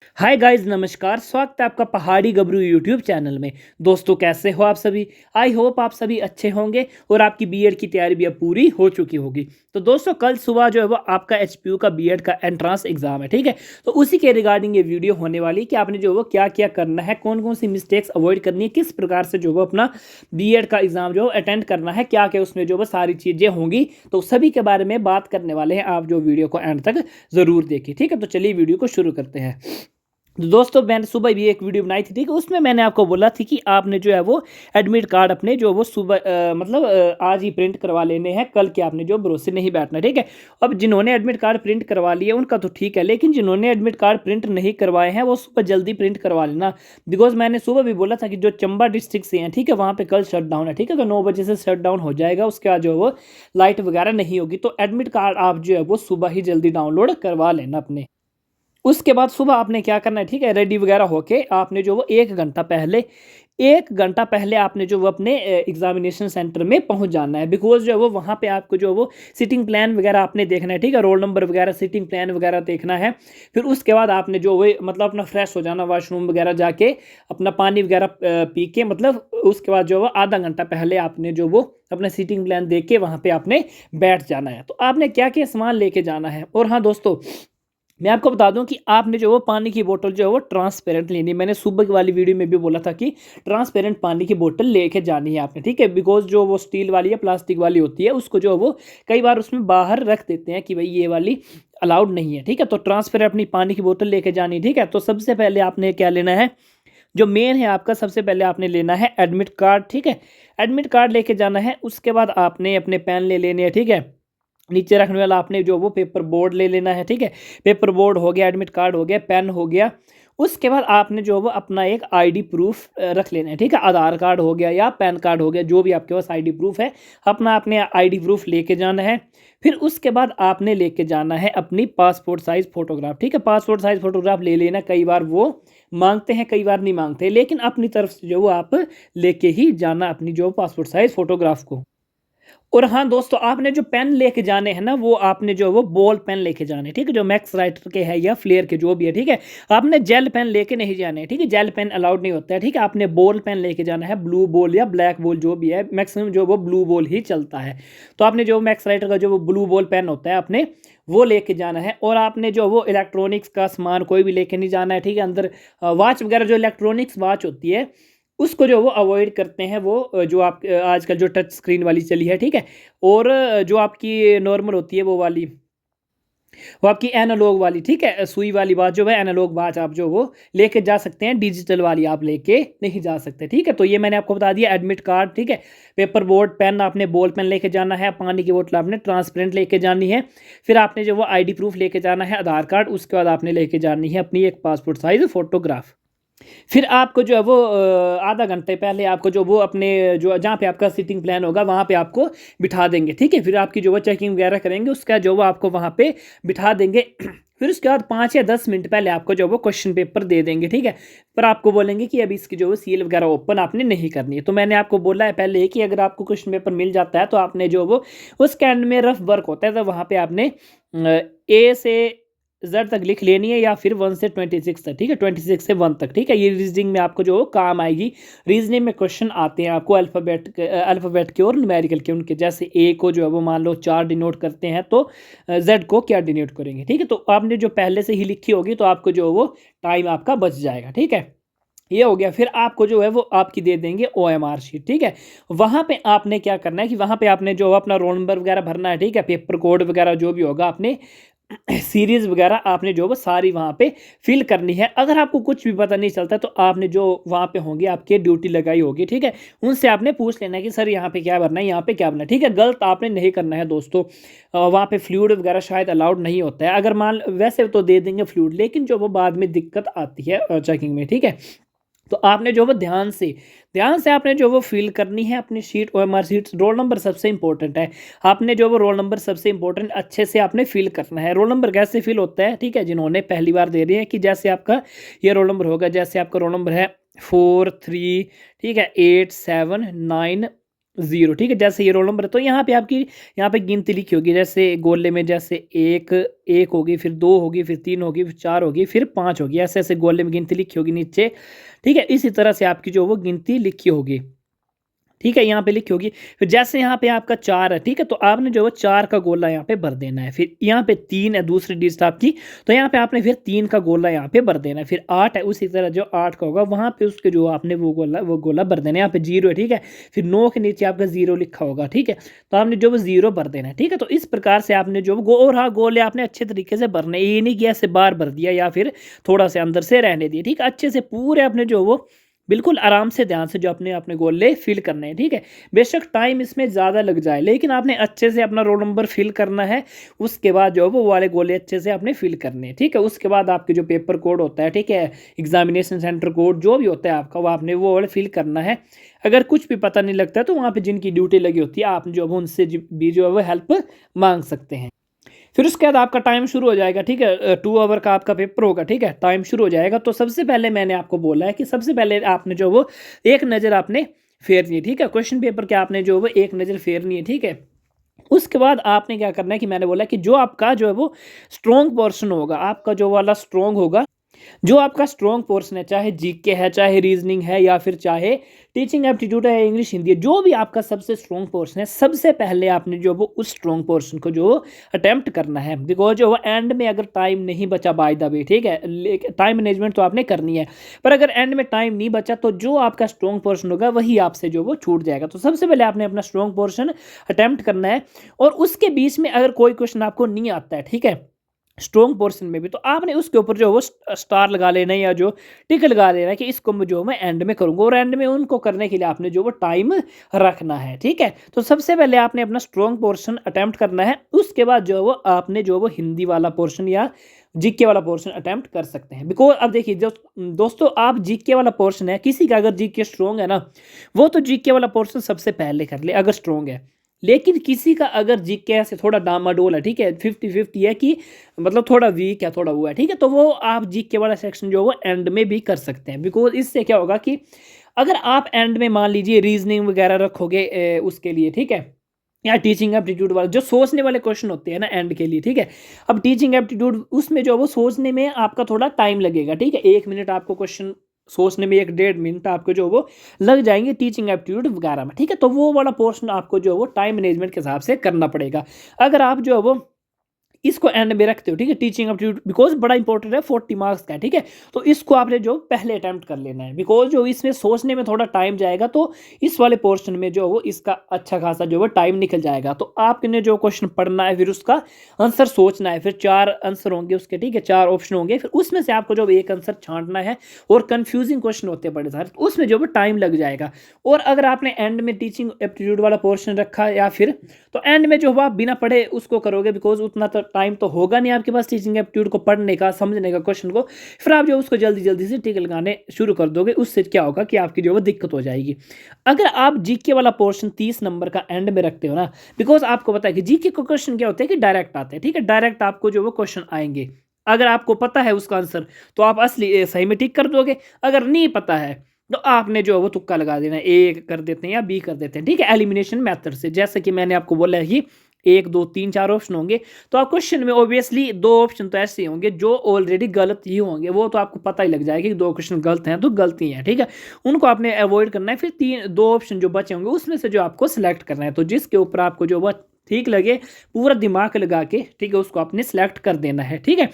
Hi guys, नमस्कार। स्वागत है आपका पहाड़ी गबरू यूट्यूब चैनल में। दोस्तों, कैसे हो आप सभी? आई होप आप सभी अच्छे होंगे और आपकी बीएड की तैयारी भी अब पूरी हो चुकी होगी। तो दोस्तों, कल सुबह जो है वो आपका एचपीयू का बीएड का एंट्रेंस एग्जाम है, ठीक है। तो उसी के रिगार्डिंग ये वीडियो होने वाली है कि आपने जो है वो क्या क्या करना है, कौन कौन सी मिस्टेक्स अवॉइड करनी है, किस प्रकार से जो है वो अपना बीएड का एग्जाम जो अटेंड करना है, क्या क्या उसमें जो है वो सारी चीज़ें होंगी। तो सभी के बारे में बात करने वाले हैं। आप जो वीडियो को एंड तक ज़रूर देखिए, ठीक है। तो चलिए वीडियो को शुरू करते हैं। तो दोस्तों, मैंने सुबह भी एक वीडियो बनाई थी, ठीक है। उसमें मैंने आपको बोला थी कि आपने जो है वो एडमिट कार्ड अपने जो वो सुबह आज ही प्रिंट करवा लेने हैं। कल के आपने जो भरोसे नहीं बैठना, ठीक है। अब जिन्होंने एडमिट कार्ड प्रिंट करवा लिए उनका तो ठीक है, लेकिन जिन्होंने एडमिट कार्ड प्रिंट नहीं करवाए हैं वो सुबह जल्दी प्रिंट करवा लेना। बिकॉज मैंने सुबह भी बोला था कि जो चंबा डिस्ट्रिक्ट से हैं, ठीक है, वहाँ पे कल शट डाउन है, ठीक है। तो 9 बजे से शट डाउन हो जाएगा, उसके बाद जो है वो लाइट वगैरह नहीं होगी। तो एडमिट कार्ड आप जो है वो सुबह ही जल्दी डाउनलोड करवा लेना अपने। उसके बाद सुबह आपने क्या करना है, ठीक है, रेडी वगैरह होके आपने जो वो 1 घंटा पहले आपने जो वो अपने एग्जामिनेशन सेंटर में पहुंच जाना है। बिकॉज जो है वो वहाँ पे आपको जो वो सिटिंग प्लान वगैरह आपने देखना है, ठीक है। रोल नंबर वगैरह, सिटिंग प्लान वगैरह देखना है। फिर उसके बाद आपने जो वो मतलब अपना फ्रेश हो जाना, वॉशरूम वगैरह जाके अपना पानी वगैरह पी के, मतलब उसके बाद जो वो आधा घंटा पहले आपने जो वो अपना सीटिंग प्लान देख के वहाँ पे आपने बैठ जाना है। तो आपने क्या क्या सामान लेके जाना है। और हाँ दोस्तों, मैं आपको बता दूं कि आपने जो वो पानी की बोतल जो है वो ट्रांसपेरेंट लेनी है। मैंने सुबह की वाली वीडियो में भी बोला था कि ट्रांसपेरेंट पानी की बोतल लेके जानी है आपने, ठीक है। बिकॉज जो वो स्टील वाली या प्लास्टिक वाली होती है उसको जो है वो कई बार उसमें बाहर रख देते हैं कि भाई ये वाली अलाउड नहीं है, ठीक है। तो ट्रांसपेरेंट अपनी पानी की बोतल लेके जानी, ठीक है। तो सबसे पहले आपने क्या लेना है, जो मेन है आपका, सबसे पहले आपने लेना है एडमिट कार्ड, ठीक है। एडमिट कार्ड लेके जाना है। उसके बाद आपने अपने पेन ले लेने हैं, ठीक है। नीचे रखने वाला आपने जो वो पेपर बोर्ड ले लेना है, ठीक है। पेपर बोर्ड हो गया, एडमिट कार्ड हो गया, पेन हो गया। उसके बाद आपने जो वो अपना एक आईडी प्रूफ रख लेना है, ठीक है। आधार कार्ड हो गया या पैन कार्ड हो गया, जो भी आपके पास आईडी प्रूफ है, अपना आपने आईडी प्रूफ लेके जाना है। फिर उसके बाद आपने लेके जाना है अपनी पासपोर्ट साइज फोटोग्राफ, ठीक है। पासपोर्ट साइज फोटोग्राफ ले लेना। कई बार वो मांगते हैं, कई बार नहीं मांगते, लेकिन अपनी तरफ से जो वो आप लेके ही जाना अपनी जो पासपोर्ट साइज फोटोग्राफ को। और हाँ दोस्तों, आपने जो पेन लेके जाने हैं ना, वो आपने जो वो बॉल पेन लेके जाने, ठीक है। जो मैक्स राइटर के है या फ्लेयर के जो भी है, ठीक है। आपने जेल पेन लेके नहीं जाने, ठीक है। जेल पेन अलाउड नहीं होता है, ठीक है। आपने बॉल पेन लेके जाना है, ब्लू बॉल या ब्लैक बॉल जो भी है, मैक्सिमम जो वो ब्लू बॉल ही चलता है। तो आपने जो मैक्स राइटर का जो वो ब्लू बॉल पेन होता है आपने वो लेके जाना है। और आपने जो वो इलेक्ट्रॉनिक्स का सामान कोई भी लेके नहीं जाना है, ठीक है। अंदर वॉच वगैरह, जो इलेक्ट्रॉनिक्स वॉच होती है उसको जो वो अवॉइड करते हैं। वो जो आप आजकल जो टच स्क्रीन वाली चली है, ठीक है। और जो आपकी नॉर्मल होती है वो आपकी एनालॉग वाली, ठीक है, सुई वाली बात जो है, एनालॉग बात आप जो वो लेके जा सकते हैं। डिजिटल वाली आप लेके नहीं जा सकते, ठीक है। तो ये मैंने आपको बता दिया, एडमिट कार्ड, ठीक है। पेपर बोर्ड, पेन आपने बॉल पेन लेके जाना है, पानी की बोतल आपने ट्रांसपेरेंट लेके जानी है। फिर आपने जो वो आईडी प्रूफ लेके जाना है, आधार कार्ड। उसके बाद आपने लेके जानी है अपनी एक पासपोर्ट साइज फोटोग्राफ। फिर आपको जो है वो आधा घंटे पहले आपको जो वो अपने जो जहाँ पे आपका सीटिंग प्लान होगा वहाँ पे आपको बिठा देंगे, ठीक है। फिर आपकी जो वो चेकिंग वगैरह करेंगे, उसका जो वो आपको वहाँ पे बिठा देंगे। फिर उसके बाद 5 या 10 मिनट पहले आपको जो वो क्वेश्चन पेपर दे देंगे, ठीक है। पर आपको बोलेंगे कि अभी इसकी जो वो सील वगैरह ओपन आपने नहीं करनी है। तो मैंने आपको बोला है पहले कि अगर आपको क्वेश्चन पेपर मिल जाता है तो आपने जो वो उसके एंड में रफ वर्क होता है, तो वहाँ पे आपने ए से जेड तक लिख लेनी है, या फिर 1 से 26 तक, ठीक है। 26 से 1 तक, ठीक है। ये रीजनिंग में आपको जो काम आएगी। रीजनिंग में क्वेश्चन आते हैं आपको अल्फ़ाबेट के और न्यूमेरिकल के। उनके जैसे ए को जो है वो मान लो 4 डिनोट करते हैं, तो जेड को क्या डिनोट करेंगे, ठीक है। तो आपने जो पहले से ही लिखी होगी तो आपको जो वो टाइम आपका बच जाएगा, ठीक है। ये हो गया। फिर आपको जो है वो आपकी दे देंगे ओएमआर शीट, ठीक है। वहाँ पे आपने क्या करना है कि वहाँ पे आपने जो अपना रोल नंबर वगैरह भरना है, ठीक है। पेपर कोड वगैरह जो भी होगा आपने सीरीज़ वगैरह आपने जो वो सारी वहाँ पे फिल करनी है। अगर आपको कुछ भी पता नहीं चलता तो आपने जो वहाँ पे होंगे आपके ड्यूटी लगाई होगी, ठीक है, उनसे आपने पूछ लेना है कि सर यहाँ पे क्या भरना है, यहाँ पे क्या भरना है, ठीक है। गलत आपने नहीं करना है दोस्तों। वहाँ पे फ्लूइड वगैरह शायद अलाउड नहीं होता है। अगर मान वैसे तो दे देंगे फ्लूइड, लेकिन जो वो बाद में दिक्कत आती है चेकिंग में, ठीक है। तो आपने जो वो ध्यान से आपने जो वो फिल करनी है अपनी sheet, OMR sheet. Roll number सबसे इंपॉर्टेंट है। आपने जो वो रोल नंबर सबसे इंपॉर्टेंट अच्छे से आपने फिल करना है। रोल नंबर कैसे फिल होता है, ठीक है, जिन्होंने पहली बार दे रही है कि जैसे आपका ये रोल नंबर होगा, जैसे आपका रोल नंबर है 43, ठीक है, 8, 7, 9, 0, ठीक है। जैसे ये रोल नंबर है तो यहाँ पे आपकी यहाँ पे गिनती लिखी होगी, जैसे गोले में जैसे 1 होगी, फिर 2 होगी, फिर 3 होगी, फिर 4 होगी, फिर 5 होगी, ऐसे ऐसे गोले में गिनती लिखी होगी नीचे, ठीक है। इसी तरह से आपकी जो वो गिनती लिखी होगी, ठीक है, यहाँ पे लिखी होगी। फिर जैसे यहाँ पे आपका 4 है, ठीक है, तो आपने जो है 4 का गोला यहाँ पे भर देना है। फिर यहाँ पे 3 है दूसरी डिजिट आपकी, तो यहाँ पे आपने फिर 3 का गोला यहाँ पे भर देना है। फिर 8 है, उसी तरह जो 8 का होगा वहाँ पे उसके जो आपने वो गोला भर देना है। यहाँ पे 0 है, ठीक है, फिर 9 के नीचे आपका 0 लिखा होगा, ठीक है, तो आपने जो वो 0 भर देना है, ठीक है। तो इस प्रकार से आपने जो और हाँ, गोले आपने अच्छे तरीके से भरने, ये नहीं कि ऐसे बार भर दिया या फिर थोड़ा से अंदर से रहने दिए, ठीक है। अच्छे से पूरे अपने जो वो बिल्कुल आराम से ध्यान से जो अपने अपने गोले फिल करने हैं, ठीक है। बेशक टाइम इसमें ज़्यादा लग जाए, लेकिन आपने अच्छे से अपना रोल नंबर फिल करना है। उसके बाद जो है वो वाले गोले अच्छे से आपने फिल करने हैं, ठीक है। उसके बाद आपके जो पेपर कोड होता है, ठीक है, एग्जामिनेशन सेंटर कोड जो भी होता है आपका, वो आपने वो वाले फिल करना है। अगर कुछ भी पता नहीं लगता है तो वहाँ पर जिनकी ड्यूटी लगी होती है, आप जो है उनसे भी जो है वो हेल्प मांग सकते हैं। फिर उसके बाद आपका टाइम शुरू हो जाएगा, ठीक है, 2 आवर का आपका पेपर होगा, ठीक है, टाइम शुरू हो जाएगा। तो सबसे पहले मैंने आपको बोला है कि सबसे पहले आपने जो वो एक नज़र आपने फेरनी है, ठीक है, क्वेश्चन पेपर के आपने जो वो एक नज़र फेरनी है, ठीक है। उसके बाद आपने क्या करना है कि मैंने बोला कि जो आपका जो है वो स्ट्रॉन्ग पोर्शन होगा, आपका जो वाला स्ट्रॉन्ग होगा, जो आपका स्ट्रॉन्ग पोर्शन है, चाहे जीके है, चाहे रीजनिंग है, या फिर चाहे टीचिंग एप्टीट्यूड है, इंग्लिश हिंदी है, जो भी आपका सबसे स्ट्रॉन्ग पोर्शन है, सबसे पहले आपने जो वो उस स्ट्रॉन्ग पोर्शन को जो अटेम्प्ट करना है। बिकॉज जो वो एंड में अगर टाइम नहीं बचा बाय द वे, ठीक है, टाइम मैनेजमेंट तो आपने करनी है, पर अगर एंड में टाइम नहीं बचा तो जो आपका स्ट्रॉन्ग पोर्शन होगा वही आपसे जो वो छूट जाएगा। तो सबसे पहले आपने अपना स्ट्रॉन्ग पोर्शन अटेम्प्ट करना है, और उसके बीच में अगर कोई क्वेश्चन आपको नहीं आता है, ठीक है, स्ट्रॉन्ग पोर्शन में भी, तो आपने उसके ऊपर जो वो स्टार लगा लेना है या जो टिक लगा लेना है कि इसको जो मैं एंड में करूँगा, और एंड में उनको करने के लिए आपने जो वो टाइम रखना है, ठीक है। तो सबसे पहले आपने अपना स्ट्रॉन्ग पोर्शन अटेम्प्ट करना है। उसके बाद जो वो आपने जो वो हिंदी वाला पोर्शन या जीके वाला पोर्शन अटेम्प्ट कर सकते हैं। बिकॉज अब देखिए जो दोस्तों, आप जीके वाला पोर्शन है, किसी का अगर जीके स्ट्रॉन्ग है ना, वो तो जीके वाला पोर्शन सबसे पहले कर ले अगर स्ट्रॉन्ग है। लेकिन किसी का अगर जीके से थोड़ा डामाडोल है, ठीक है, 50-50 है कि मतलब थोड़ा वीक है, थोड़ा वो है, ठीक है, तो वो आप जीके वाला सेक्शन जो वो एंड में भी कर सकते हैं। बिकॉज इससे क्या होगा कि अगर आप एंड में मान लीजिए रीजनिंग वगैरह रखोगे उसके लिए, ठीक है, या टीचिंग एप्टीट्यूड वाले जो सोचने वाले क्वेश्चन होते हैं ना एंड के लिए, ठीक है। अब टीचिंग एप्टीट्यूड उसमें जो वो सोचने में आपका थोड़ा टाइम लगेगा, ठीक है, 1 मिनट आपको क्वेश्चन सोचने में, 1-1.5 मिनट आपको जो वो लग जाएंगे टीचिंग एप्टीट्यूड वगैरह में, ठीक है। तो वो वाला पोर्शन आपको जो वो टाइम मैनेजमेंट के हिसाब से करना पड़ेगा। अगर आप जो है वो इसको एंड में रखते हो, ठीक है, टीचिंग एप्टीट्यूड बिकॉज बड़ा इंपॉर्टेंट है, 40 मार्क्स का है, ठीक है। तो इसको आपने जो पहले अटेम्प्ट कर लेना है, बिकॉज जो इसमें सोचने में थोड़ा टाइम जाएगा, तो इस वाले पोर्शन में जो वो इसका अच्छा खासा जो वो टाइम निकल जाएगा। तो आपने जो क्वेश्चन पढ़ना है, फिर उसका आंसर सोचना है, फिर 4 आंसर होंगे उसके, ठीक है, 4 ऑप्शन होंगे, फिर उसमें से आपको जो एक आंसर छांटना है, और कन्फ्यूजिंग क्वेश्चन होते हैं बड़े सारे, तो उसमें जो वो टाइम लग जाएगा। और अगर आपने एंड में टीचिंग एप्टीट्यूड वाला पोर्शन रखा या फिर, तो एंड में जो आप बिना पढ़े उसको करोगे, बिकॉज उतना तो टाइम तो होगा नहीं आपके पास टीचिंग एप्टीट्यूड को पढ़ने का, समझने का क्वेश्चन को, फिर आप जो उसको जल्दी जल्दी से टिक लगाने शुरू कर दोगे। उससे क्या होगा कि आपकी जो वो दिक्कत हो जाएगी। अगर आप जीके वाला पोर्शन 30 नंबर का एंड में रखते हो ना, बिकॉज आपको पता है कि जीके को क्वेश्चन क्या होते हैं कि डायरेक्ट आते हैं, ठीक है, डायरेक्ट आपको जो वो क्वेश्चन आएंगे। अगर आपको पता है उसका आंसर तो आप असली सही में टिक कर दोगे, अगर नहीं पता है तो आपने जो है वो तुक्का लगा देना, ए कर देते हैं या बी कर देते हैं, ठीक है, एलिमिनेशन मेथड से। जैसे कि मैंने आपको बोला है कि 1 2 3 4 ऑप्शन होंगे, तो आप क्वेश्चन में ऑब्वियसली 2 ऑप्शन तो ऐसे होंगे जो ऑलरेडी गलत ही होंगे, वो तो आपको पता ही लग जाएगा कि 2 क्वेश्चन गलत हैं तो गलती है, ठीक है, उनको आपने अवॉइड करना है। फिर 2 ऑप्शन जो बचे होंगे उसमें से जो आपको सिलेक्ट करना है, तो जिसके ऊपर आपको जो वो ठीक लगे, पूरा दिमाग लगा के, ठीक है, उसको आपने सेलेक्ट कर देना है, ठीक है।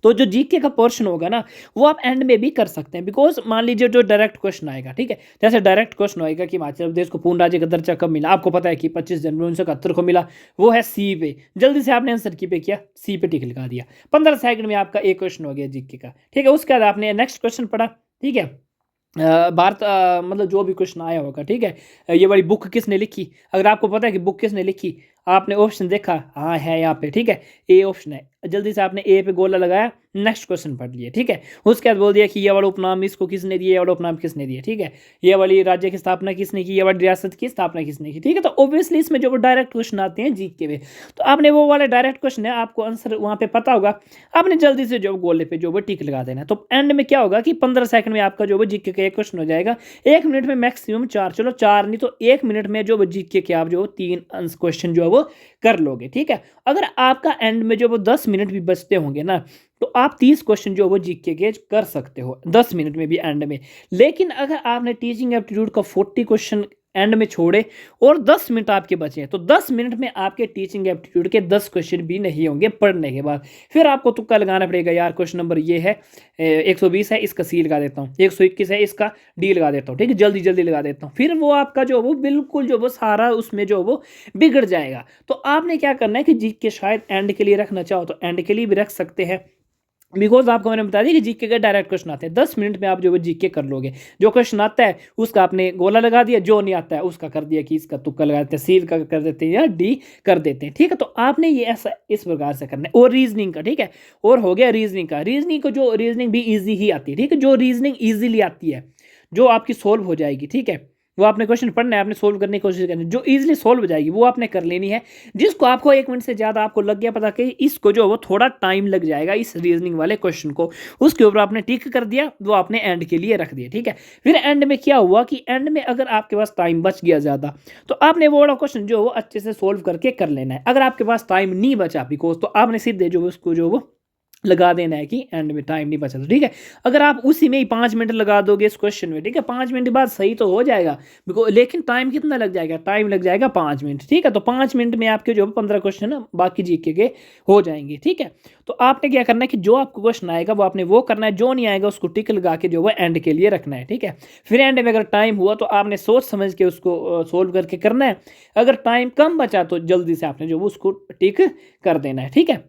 तो जो जीके का पोर्शन होगा ना, वो आप एंड में भी कर सकते हैं। बिकॉज मान लीजिए जो डायरेक्ट क्वेश्चन आएगा, ठीक है, जैसे डायरेक्ट क्वेश्चन आएगा कि हिमाचल प्रदेश को पूर्ण राज्य का दर्जा कब मिला, आपको पता है कि 25 जनवरी 1971 को मिला, वो है सी पे। जल्दी से आपने आंसर की पे किया, सी पे टिक लगा दिया, 15 सेकंड में आपका एक क्वेश्चन हो गया जीके का, ठीक है। उसके बाद आपने नेक्स्ट क्वेश्चन पढ़ा, ठीक है, भारत मतलब जो भी क्वेश्चन आया होगा, ठीक है, ये वाली बुक किसने लिखी, अगर आपको पता है कि बुक किसने लिखी, आपने ऑप्शन देखा, हाँ है यहाँ पे, ठीक है, ए ऑप्शन है, जल्दी से आपने ए पे गोला लगाया, नेक्स्ट क्वेश्चन पढ़ लिए, ठीक है। उसके बाद बोल दिया कि ये वाला उपनाम इसको किसने दिया, ये वाला उपनाम किसने दिया, ठीक है। ये वाली राज्य की स्थापना किसने की, ये वाली रियासत की स्थापना किसने की, ठीक है। तो ऑब्वियसली इसमें जो डायरेक्ट क्वेश्चन आते हैं जीके में, तो आपने वो वाले डायरेक्ट क्वेश्चन है, आपको आंसर वहाँ पे पता होगा, आपने जल्दी से जो गोले पे जो टिक लगा देना है। तो एंड में क्या होगा कि 15 सेकंड में आपका जो जीके का एक क्वेश्चन हो जाएगा। 1 मिनट में मैक्सिमम 4, चलो 4 नहीं तो 1 मिनट में जो जीके के आप जो 3 क्वेश्चन जो है वो कर लोगे, ठीक है। अगर आपका एंड में जो 10 मिनट भी बचते होंगे ना, तो आप 30 क्वेश्चन जो वो जीके के कर सकते हो 10 मिनट में भी एंड में। लेकिन अगर आपने टीचिंग एप्टीट्यूड का 40 क्वेश्चन एंड में छोड़े और 10 मिनट आपके बचे हैं, तो 10 मिनट में आपके टीचिंग एप्टीट्यूड के 10 क्वेश्चन भी नहीं होंगे पढ़ने के बाद। फिर आपको तुक्का लगाना पड़ेगा, यार क्वेश्चन नंबर ये है 120 है, इसका सी लगा देता हूँ, 121 है, इसका डी लगा देता हूँ, ठीक है, जल्दी जल्दी लगा देता हूँ। फिर वो आपका जो वो बिल्कुल जो वो सारा उसमें जो वो बिगड़ जाएगा। तो आपने क्या करना है कि जीके शायद एंड के लिए रखना चाहो तो एंड के लिए भी रख सकते हैं, बिकॉज आपको मैंने बता दिया कि जीके के डायरेक्ट क्वेश्चन आते हैं। 10 मिनट में आप जो वो जीके कर लोगे। जो क्वेश्चन आता है उसका आपने गोला लगा दिया, जो नहीं आता है उसका कर दिया कि इसका तुक्का लगा देते हैं, सी का कर देते हैं या डी कर देते हैं, ठीक है। तो आपने ये ऐसा इस प्रकार से करना है। और रीजनिंग का, ठीक है, और हो गया रीजनिंग का। रीजनिंग को जो रीजनिंग भी ईजी ही आती है, ठीक है, जो रीजनिंग ईजिली आती है, जो आपकी सोल्व हो जाएगी, ठीक है, वो आपने क्वेश्चन पढ़ना है, आपने सोल्व करने की कोशिश करनी है, जो इजीली सोल्व हो जाएगी वो आपने कर लेनी है। जिसको आपको 1 मिनट से ज़्यादा आपको लग गया पता कि इसको जो वो थोड़ा टाइम लग जाएगा इस रीजनिंग वाले क्वेश्चन को, उसके ऊपर आपने टिक कर दिया, वो आपने एंड के लिए रख दिया, ठीक है। फिर एंड में क्या हुआ कि एंड में अगर आपके पास टाइम बच गया ज़्यादा, तो आपने वो वाला क्वेश्चन जो वो अच्छे से सोल्व करके कर लेना है। अगर आपके पास टाइम नहीं बचा बिकॉज, तो आपने सीधे जो उसको जो वो लगा देना है कि एंड में टाइम नहीं बचा, तो ठीक है। अगर आप उसी में ही 5 मिनट लगा दोगे इस क्वेश्चन में, ठीक है, 5 मिनट बाद सही तो हो जाएगा बिकॉज, लेकिन टाइम कितना लग जाएगा, टाइम लग जाएगा 5 मिनट, ठीक है। तो 5 मिनट में आपके जो 15 क्वेश्चन है बाकी जीके के हो जाएंगे, ठीक है। तो आपने क्या करना है कि जो आपको क्वेश्चन आएगा वो आपने वो करना है, जो नहीं आएगा उसको टिक लगा के जो वो एंड के लिए रखना है, ठीक है। फिर एंड में अगर टाइम हुआ तो आपने सोच समझ के उसको सोल्व करके करना है। अगर टाइम कम बचा तो जल्दी से आपने जो वो उसको टिक कर देना है, ठीक है।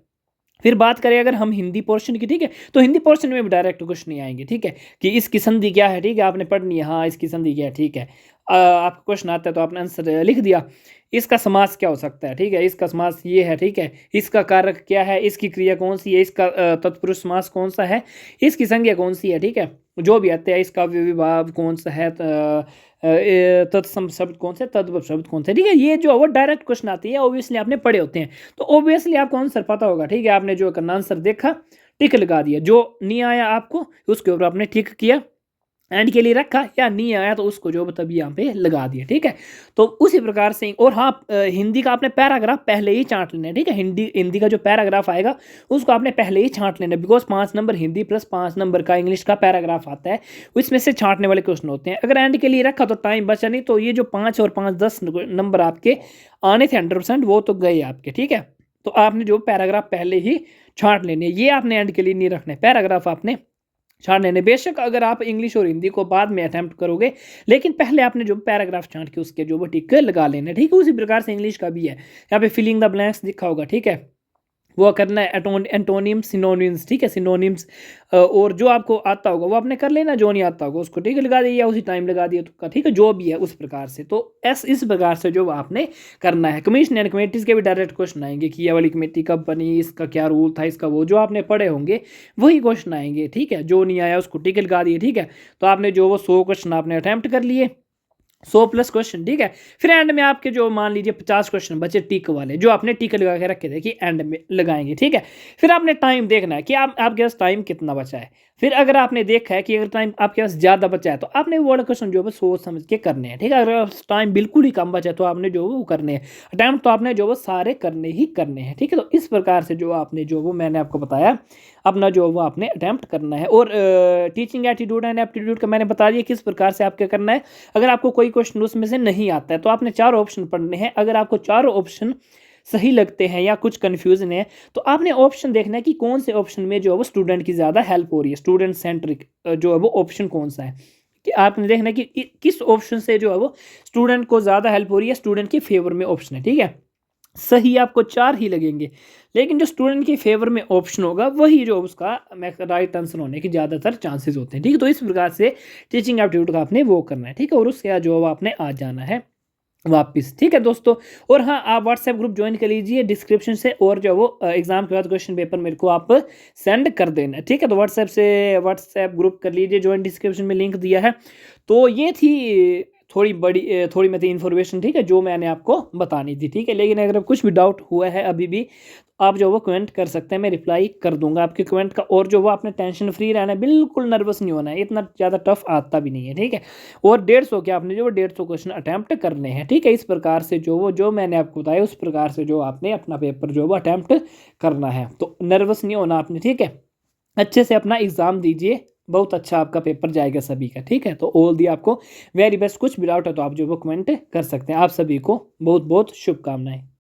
फिर बात करें अगर हम हिंदी पोर्शन की, ठीक है, तो हिंदी पोर्शन में भी डायरेक्ट क्वेश्चन नहीं आएंगे, ठीक है, कि इसकी संधि क्या है, ठीक है, आपने पढ़नी है, हाँ इसकी संधि क्या है, ठीक है। आपका क्वेश्चन आता है तो आपने आंसर लिख दिया। इसका समास क्या हो सकता है, ठीक है, इसका समास ये है, ठीक है, इसका कारक क्या है, इसकी क्रिया कौन सी है, इसका तत्पुरुष समास कौन सा है, इसकी संज्ञा कौन सी है, ठीक है, जो भी आते हैं, इसका विभाव कौन सा है, तत्सम शब्द कौन से, तद्भव शब्द कौन से, ठीक है। ये जो वो डायरेक्ट क्वेश्चन आती है ऑब्वियसली आपने पढ़े होते हैं, तो ऑब्वियसली आपको आंसर पता होगा, ठीक है। आपने जो करना आंसर देखा, टिक लगा दिया, जो नहीं आया आपको उसके ऊपर आपने टिक किया, एंड के लिए रखा, या नहीं आया तो उसको जो तभी यहाँ पे लगा दिया, ठीक है। तो उसी प्रकार से, और हाँ हिंदी का आपने पैराग्राफ पहले ही छांट लेना है, ठीक है। हिंदी का जो पैराग्राफ आएगा उसको आपने पहले ही छांट लेना है, because 5 number Hindi plus 5 number का इंग्लिश का पैराग्राफ आता है, उसमें से छांटने वाले क्वेश्चन होते हैं। अगर एंड के लिए रखा तो टाइम बचा नहीं, तो ये जो 5 और 5 10 नंबर आपके आने थे 100%, वो तो गए आपके, ठीक है। तो आपने जो पैराग्राफ पहले ही छांट लेने, ये आपने एंड के लिए नहीं रखने, पैराग्राफ आपने छांट लेने। बेशक अगर आप इंग्लिश और हिंदी को बाद में अटेम्प्ट करोगे, लेकिन पहले आपने जो पैराग्राफ छांट के उसके जो वो टिक लगा लेने, ठीक है। उसी प्रकार से इंग्लिश का भी है, यहाँ पे फिलिंग द ब्लैंक्स लिखा होगा, ठीक है, वो करना है। एंटोनिम्स, सिनोनिम्स, ठीक है, सिनोनिम्स, और जो आपको आता होगा वो आपने कर लेना, जो नहीं आता होगा उसको ठीक है लगा दिया, उसी टाइम लगा दिया तुक्का, ठीक है, जो भी है उस प्रकार से। तो इस प्रकार से जो आपने करना है। कमीशन एंड कमेटीज़ के भी डायरेक्ट क्वेश्चन आएंगे कि ये वाली कमेटी कब बनी, इसका क्या रूल था, इसका वो जो आपने पढ़े होंगे वही क्वेश्चन आएंगे, ठीक है। जो नहीं आया उसको टिक लगा दिए, ठीक है। तो आपने जो वो 100 क्वेश्चन आपने अटैम्प्ट कर लिए, 100 प्लस क्वेश्चन, ठीक है। फिर एंड में आपके जो मान लीजिए 50 क्वेश्चन बचे टिक वाले, जो आपने टिक लगा के रखे थे कि एंड में लगाएंगे, ठीक है। फिर आपने टाइम देखना है कि आपके पास टाइम कितना बचा है। फिर अगर आपने देखा है कि अगर टाइम आपके पास ज़्यादा बचा है तो आपने वो वाला क्वेश्चन जो है सोच समझ के करने हैं, ठीक है। अगर टाइम बिल्कुल ही कम बचा है तो आपने जो वो करने हैं अटैम्प्ट, तो आपने जो वो सारे करने ही करने हैं, ठीक है। तो इस प्रकार से जो आपने जो वो मैंने आपको बताया अपना जो वो आपने अटैम्प्ट करना है। और टीचिंग एटीट्यूड एंड एप्टीट्यूड का मैंने बता दिया किस प्रकार से आपके करना है। अगर आपको कोई क्वेश्चन उसमें से नहीं आता है तो आपने 4 ऑप्शन पढ़ने हैं। अगर आपको 4 ऑप्शन सही लगते हैं या कुछ कन्फ्यूजन है तो आपने ऑप्शन देखना है कि कौन से ऑप्शन में जो है वो स्टूडेंट की ज़्यादा हेल्प हो रही है, स्टूडेंट सेंट्रिक जो है वो ऑप्शन कौन सा है, कि आपने देखना है कि किस ऑप्शन से जो है वो स्टूडेंट को ज़्यादा हेल्प हो रही है, स्टूडेंट के फेवर में ऑप्शन है, ठीक है। सही आपको 4 ही लगेंगे, लेकिन जो स्टूडेंट के फेवर में ऑप्शन होगा वही जो उसका राइट आंसर होने की ज़्यादातर चांसेस होते हैं, ठीक है। तो इस प्रकार से टीचिंग एप्टीट्यूड का आपने वो करना है, ठीक है। और उसके बाद जो आपने आ जाना है वापिस। ठीक है दोस्तों, और हाँ, आप व्हाट्सएप ग्रुप ज्वाइन कर लीजिए डिस्क्रिप्शन से, और जो वो एग्जाम के बाद क्वेश्चन पेपर मेरे को आप सेंड कर देना। ठीक है, तो व्हाट्सएप ग्रुप कर लीजिए ज्वाइन, डिस्क्रिप्शन में लिंक दिया है। तो ये थी थोड़ी मतलब इन्फॉर्मेशन, ठीक है, जो मैंने आपको बतानी थी। ठीक है, लेकिन अगर कुछ भी डाउट हुआ है अभी भी, आप जो वो कमेंट कर सकते हैं, मैं रिप्लाई कर दूंगा आपके कमेंट का। और जो वो आपने टेंशन फ्री रहना है, बिल्कुल नर्वस नहीं होना है, इतना ज़्यादा टफ आता भी नहीं है। ठीक है, और 150 के आपने जो 150 क्वेश्चन अटैम्प्ट करने हैं। ठीक है, इस प्रकार से जो मैंने आपको बताया उस प्रकार से जो आपने अपना पेपर जो वो अटैम्प्ट करना है, तो नर्वस नहीं होना आपने। ठीक है, अच्छे से अपना एग्ज़ाम दीजिए, बहुत अच्छा आपका पेपर जाएगा सभी का। ठीक है, तो ऑल दी आपको वेरी बेस्ट। कुछ भी डाउट है तो आप जो वो कमेंट कर सकते हैं। आप सभी को बहुत बहुत शुभकामनाएं।